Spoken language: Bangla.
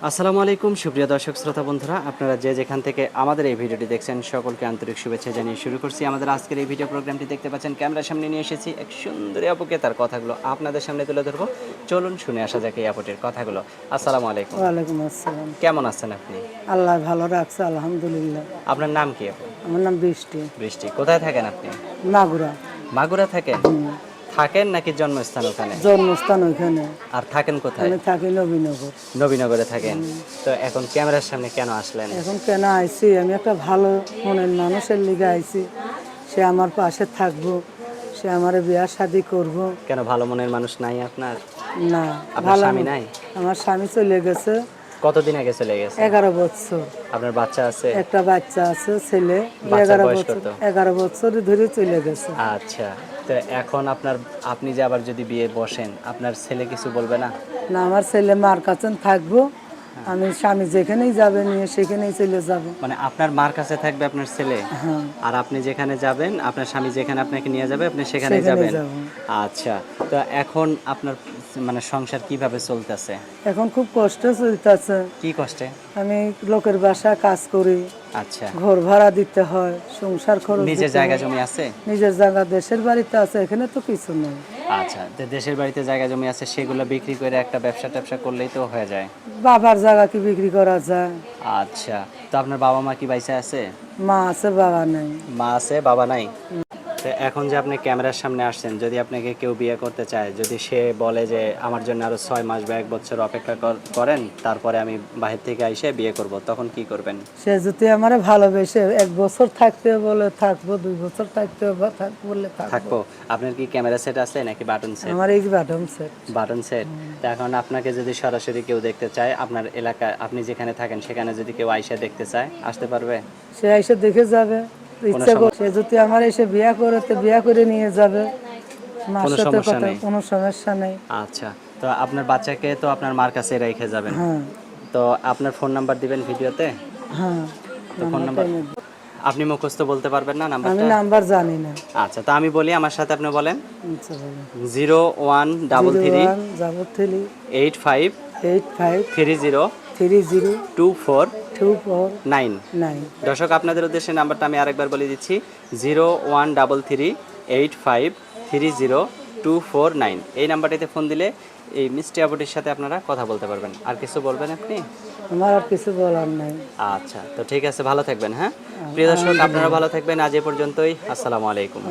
আসসালামু আলাইকুম সুপ্রিয় দর্শক শ্রোতা বন্ধুরা, আপনারা যে যেখান থেকে আমাদের এই ভিডিওটি দেখছেন সকলকে আন্তরিক শুভেচ্ছা জানিয়ে শুরু করছি আমাদের আজকের এই ভিডিও প্রোগ্রামটি। দেখতে পাচ্ছেন ক্যামেরার সামনে নিয়ে এসেছি এক সুন্দরী আপুকে, তার কথাগুলো আপনাদের সামনে তুলে ধরবো। চলুন শুনে আসা যাক এই আপুটির কথাগুলো। আসসালামু আলাইকুম। ওয়ালাইকুম আসসালাম। কেমন আছেন আপনি? আল্লাহ ভালো রাখছে, আলহামদুলিল্লাহ। আপনার নাম কি আপু? আমার নাম বৃষ্টি। বৃষ্টি। কোথায় থাকেন আপনি? মাগুরা। মাগুরা থাকেন? থাকেন নাকি জন্মস্থান ওখানে? জন্মস্থান ওইখানে। আর থাকেন কোথায়? আমি থাকি নবীনগর। নবীনগরে থাকেন। তো এখন ক্যামেরার সামনে কেন আসলেন? এখন কেন আইছি, আমি একটা ভালো মনের মানুষের লিগে আইছি। সে আমার পাশে থাকবো, সে আমার বিয়া শাদি করব। কেন ভালো মনের মানুষ নাই আপনার? না, আপনার ভালো স্বামী নাই? আমার স্বামী চলে গেছে কতদিন আগে চলে গেছে? 11 বছর। আপনার বাচ্চা আছে? একটা বাচ্চা আছে, ছেলে। বাচ্চার 11 বয়স বছর, কত? 11 বছর ধরে চলে গেছে। আচ্ছা, তো এখন আপনি যে আবার যদি বিয়ে বসেন, আপনার ছেলে কিছু বলবে না? না, আমার ছেলে মার কাছে থাকবো। আমি স্বামী যেখানেই যাবে নিয়ে সেখানেই চলে যাব। মানে আপনার মার কাছে থাকবে আপনার ছেলে? হ্যাঁ, আর আপনি যেখানে যাবেন, আপনার স্বামী যেখানে আপনাকে নিয়ে যাবে আপনি সেখানেই সেখানেই যাবেন? যাব। আচ্ছা, তো এখন আপনার মানে সংসার কিভাবে চলতেছে? এখন খুব কষ্ট চলতেছে। কি কষ্টে? আমি লোকের বাসায় কাজ করি, আচ্ছা, ঘর ভাড়া দিতে হয়, সংসার খরচ নিজের দিতে জায়গা হয়। জমি আছে? নিজের জায়গা দেশের বাড়িতে আছে, এখানে তো কিছু নেই। আচ্ছা, তো দেশের বাড়িতে জায়গা জমি আছে, সেগুলো বিক্রি করে একটা ব্যবসা করলেই তো হয়ে যায়। বাবার জায়গা কি বিক্রি করা যায়? আচ্ছা, তো আপনার বাবা মা কি বাইসে আছে? মা আছে, বাবা নেই। মা আছে, বাবা নাই? তো এখন যে আপনি ক্যামেরার সামনে আসছেন, যদি আপনাকে কেউ বিয়ে করতে চায়, যদি সে বলে যে আমার জন্য আরো 6 মাস বা 1 বছর অপেক্ষা করেন, তারপরে আমি বাহির থেকে আইসে বিয়ে করব, তখন কি করবেন? সে যদি আমারে ভালোবেসে 1 বছর থাকতে বলে থাকবো, 2 বছর থাকতে বললে থাকবো। থাকবো। আপনার কি ক্যামেরা সেট আছে নাকি বাটন সেট? আমার এই বাটন সেট। Button set. তো এখন আপনাকে যদি সরাসরি কেউ দেখতে চায়, আপনার এলাকায় আপনি যেখানে থাকেন সেখানে যদি কেউ আইসা দেখতে চায়, আসতে পারবে? সে এসে দেখে যাবে, ইচ্ছা করে। সে যদি আমার এসে বিয়া করে তো বিয়া করে নিয়ে যাবে। মার কোনো সাথে সমস্যা কথা, নেই? কোনো সমস্যা নেই। আচ্ছা, তো আপনার বাচ্চাকে তো আপনার মার কাছে রেখে যাবেন। হ্যাঁ, তো আপনার ফোন নাম্বার দিবেন ভিডিওতে? হ্যাঁ। তো ফোন নাম্বার আপনি মুখস্থ বলতে পারবেন না আমি নাম্বারটা? নাম্বার জানি না। আচ্ছা, তো আমি বলি, আমার সাথে আপনি বলেন। আচ্ছা, বলো। 0133 0133 85 85 30 30 24 9। 24 9। দর্শক, আপনাদের উদ্দেশ্যে নাম্বারটা আমি আরেকবার বলে দিচ্ছি, 0133 85 30 249। এই নাম্বারটিতে ফোন দিলে এই মিষ্টি আপুটির সাথে আপনারা কথা বলতে পারবেন। আর কিছু বলবেন আপনি? আমার আর কিছু বলার নাই। আচ্ছা, তো ঠিক আছে, ভালো থাকবেন। হ্যাঁ প্রিয় দর্শক, আপনারা ভালো থাকবেন। আজ এ পর্যন্তই। আসসালামু আলাইকুম।